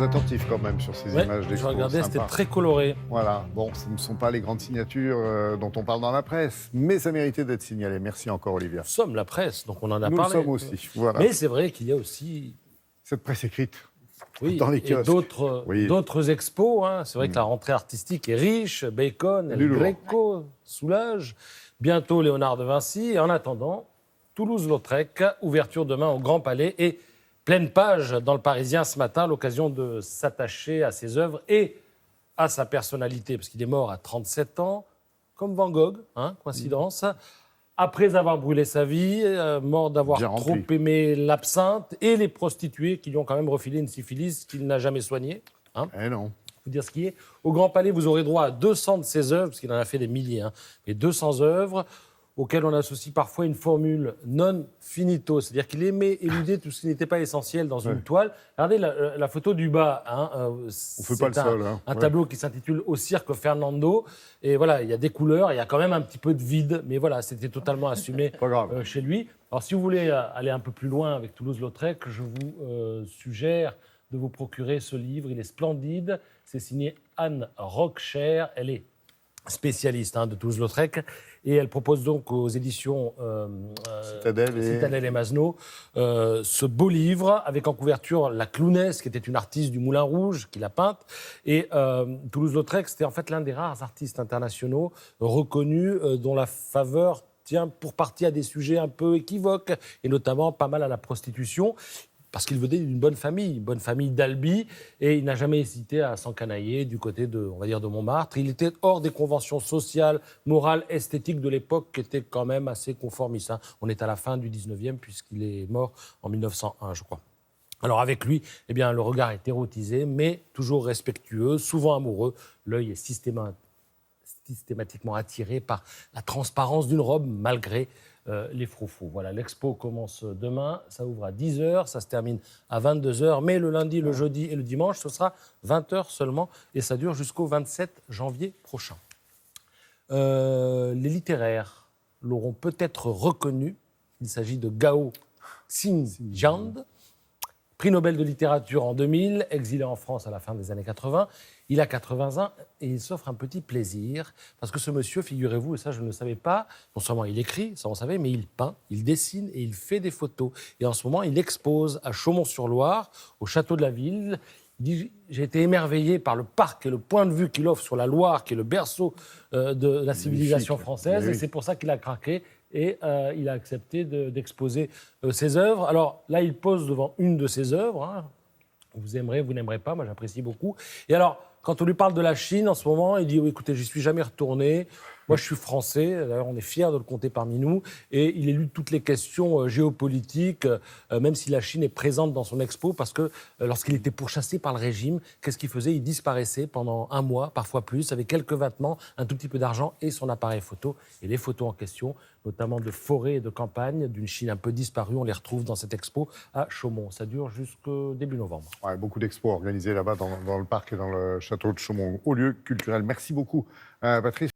attentif quand même sur ces images d'expo. Je regardais, c'était sympa. très coloré. Voilà, bon, ce ne sont pas les grandes signatures dont on parle dans la presse, mais ça méritait d'être signalé. Merci encore, Olivia. Nous sommes la presse, donc on en a Nous parlé. le sommes aussi, voilà. Mais c'est vrai qu'il y a aussi Cette presse écrite dans les et kiosques. d'autres expos. Hein. C'est vrai que la rentrée artistique est riche. Bacon, El Greco, Soulage. Bientôt Léonard de Vinci. Et en attendant, Toulouse-Lautrec, ouverture demain au Grand Palais et pleine page dans le Parisien ce matin, l'occasion de s'attacher à ses œuvres et à sa personnalité, parce qu'il est mort à 37 ans, comme Van Gogh, hein, coïncidence. Après avoir brûlé sa vie, mort d'avoir trop aimé l'absinthe et les prostituées qui lui ont quand même refilé une syphilis qu'il n'a jamais soignée. Hein. Eh non. Faut dire ce qui est. Au Grand Palais, vous aurez droit à 200 de ses œuvres, parce qu'il en a fait des milliers, hein, mais 200 œuvres auxquelles on associe parfois une formule non finito, c'est-à-dire qu'il aimait éluder tout ce qui n'était pas essentiel dans une toile. Regardez la photo du bas. Hein, c'est pas le seul. Hein. Un tableau qui s'intitule « Au cirque Fernando ». Et voilà, il y a des couleurs, il y a quand même un petit peu de vide, mais voilà, c'était totalement assumé chez lui. Alors, si vous voulez aller un peu plus loin avec Toulouse-Lautrec, je vous suggère de vous procurer ce livre. Il est splendide. C'est signé Anne Rockcher. Elle est spécialiste de Toulouse-Lautrec. Et elle propose donc aux éditions Citadel et Masneau ce beau livre avec en couverture la clownesse, qui était une artiste du Moulin Rouge, qui l'a peinte. Et Toulouse-Lautrec, c'était en fait l'un des rares artistes internationaux reconnus dont la faveur tient pour partie à des sujets un peu équivoques, et notamment pas mal à la prostitution. Parce qu'il venait d'une bonne famille d'Albi, et il n'a jamais hésité à s'encanailler du côté de, on va dire, de Montmartre. Il était hors des conventions sociales, morales, esthétiques de l'époque, qui étaient quand même assez conformistes. Hein. On est à la fin du 19e, puisqu'il est mort en 1901, je crois. Alors avec lui, eh bien, le regard est érotisé, mais toujours respectueux, souvent amoureux. L'œil est systématiquement attiré par la transparence d'une robe, malgré les froufrous. Voilà, l'expo commence demain, ça ouvre à 10h, ça se termine à 22h, mais le lundi, le jeudi et le dimanche, ce sera 20h seulement, et ça dure jusqu'au 27 janvier prochain. Les littéraires l'auront peut-être reconnu, il s'agit de Gao Xingjiang, prix Nobel de littérature en 2000, exilé en France à la fin des années 80. Il a 80 ans et il s'offre un petit plaisir, parce que ce monsieur, figurez-vous, et ça je ne le savais pas, non seulement il écrit, ça on savait, mais il peint, il dessine et il fait des photos. Et en ce moment, il expose à Chaumont-sur-Loire, au château de la Ville. Il dit « J'ai été émerveillé par le parc et le point de vue qu'il offre sur la Loire, qui est le berceau de la civilisation française, et c'est pour ça qu'il a craqué. Et il a accepté d'exposer ses œuvres. Alors là, il pose devant une de ses œuvres. Hein. Vous aimerez, vous n'aimerez pas, moi j'apprécie beaucoup. Et alors, quand on lui parle de la Chine en ce moment, il dit oh, « Écoutez, j'y suis jamais retourné. Moi, je suis français. D'ailleurs, on est fiers de le compter parmi nous. Et il élude toutes les questions géopolitiques, même si la Chine est présente dans son expo, parce que lorsqu'il était pourchassé par le régime, qu'est-ce qu'il faisait? Il disparaissait pendant un mois, parfois plus, avec quelques vêtements, un tout petit peu d'argent et son appareil photo. Et les photos en question, notamment de forêt et de campagne, d'une Chine un peu disparue, on les retrouve dans cette expo à Chaumont. Ça dure jusqu'au début novembre. Ouais, beaucoup d'expos organisés là-bas dans le parc et dans le château de Chaumont, au lieu culturel. Merci beaucoup, Patrice.